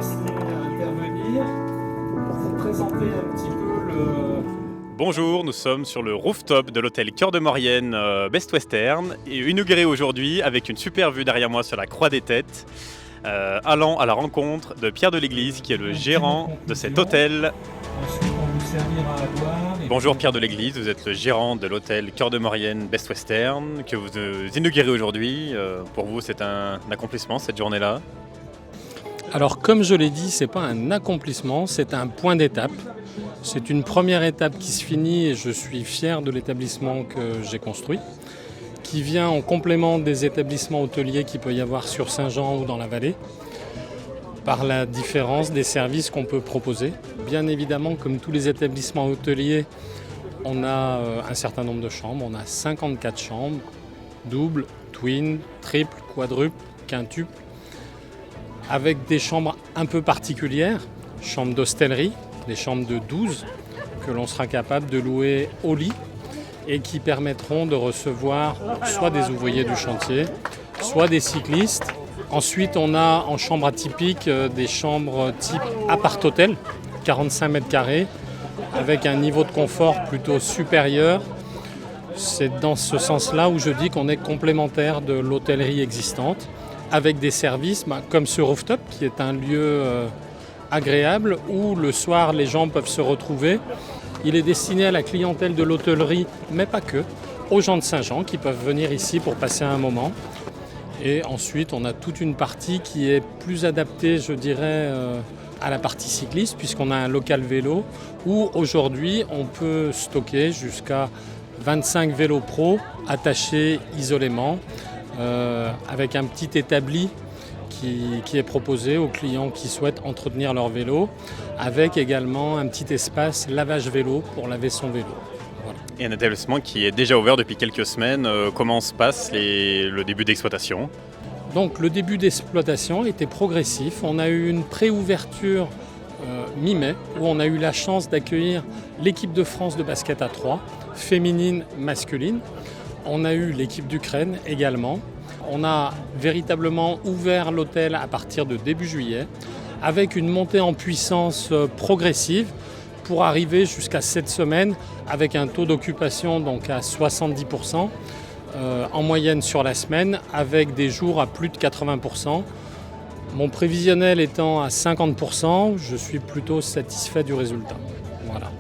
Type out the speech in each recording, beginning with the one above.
laisser intervenir pour vous présenter un petit peu le... Bonjour, nous sommes sur le rooftop de l'hôtel Cœur de Maurienne Best Western et inauguré aujourd'hui avec une super vue derrière moi sur la Croix des Têtes, allant à la rencontre de Pierre de l'Église qui est le gérant de cet hôtel. Ensuite, on vous servira à boire. Bonjour Pierre de l'Église, vous êtes le gérant de l'hôtel Cœur de Maurienne Best Western que vous inaugurez aujourd'hui. Pour vous, c'est un accomplissement cette journée-là? Alors comme je l'ai dit, ce n'est pas un accomplissement, c'est un point d'étape. C'est une première étape qui se finit et je suis fier de l'établissement que j'ai construit, qui vient en complément des établissements hôteliers qu'il peut y avoir sur Saint-Jean ou dans la vallée, par la différence des services qu'on peut proposer. Bien évidemment, comme tous les établissements hôteliers, on a un certain nombre de chambres. On a 54 chambres, double, twin, triple, quadruple, quintuple, avec des chambres un peu particulières, chambres d'hostellerie, des chambres de 12 que l'on sera capable de louer au lit et qui permettront de recevoir soit des ouvriers du chantier, soit des cyclistes. Ensuite, on a en chambre atypique des chambres type appart-hôtel, 45 mètres carrés, avec un niveau de confort plutôt supérieur. C'est dans ce sens-là où je dis qu'on est complémentaire de l'hôtellerie existante, avec des services comme ce rooftop, qui est un lieu agréable où le soir les gens peuvent se retrouver. Il est destiné à la clientèle de l'hôtellerie, mais pas que, aux gens de Saint-Jean qui peuvent venir ici pour passer un moment. Et ensuite, on a toute une partie qui est plus adaptée, je dirais, à la partie cycliste, puisqu'on a un local vélo où aujourd'hui on peut stocker jusqu'à 25 vélos pro attachés isolément, avec un petit établi qui est proposé aux clients qui souhaitent entretenir leur vélo, avec également un petit espace lavage vélo pour laver son vélo. Voilà. Et un établissement qui est déjà ouvert depuis quelques semaines. Comment se passe le début d'exploitation? Donc le début d'exploitation était progressif. On a eu une préouverture mi-mai où on a eu la chance d'accueillir l'équipe de France de basket à 3, féminine, masculine. On a eu l'équipe d'Ukraine également. On a véritablement ouvert l'hôtel à partir de début juillet avec une montée en puissance progressive pour arriver jusqu'à cette semaine avec un taux d'occupation donc à 70% en moyenne sur la semaine avec des jours à plus de 80%. Mon prévisionnel étant à 50%, je suis plutôt satisfait du résultat. Voilà.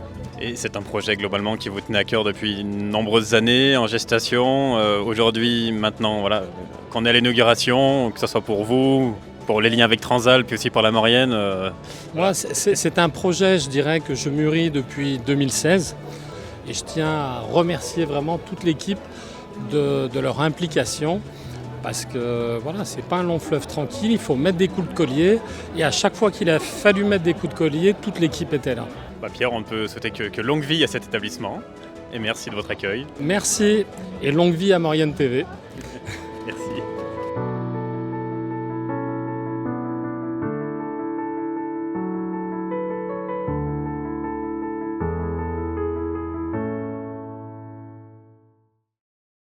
Et c'est un projet globalement qui vous tenait à cœur depuis de nombreuses années en gestation. Aujourd'hui, maintenant, voilà, qu'on est à l'inauguration, que ce soit pour vous, pour les liens avec Transalp, puis aussi pour la Maurienne. Moi, c'est un projet, je dirais, que je mûris depuis 2016. Et je tiens à remercier vraiment toute l'équipe de leur implication. Parce que voilà, c'est pas un long fleuve tranquille, il faut mettre des coups de collier. Et à chaque fois qu'il a fallu mettre des coups de collier, toute l'équipe était là. Pierre, on peut souhaiter que longue vie à cet établissement et merci de votre accueil. Merci et longue vie à Maurienne TV.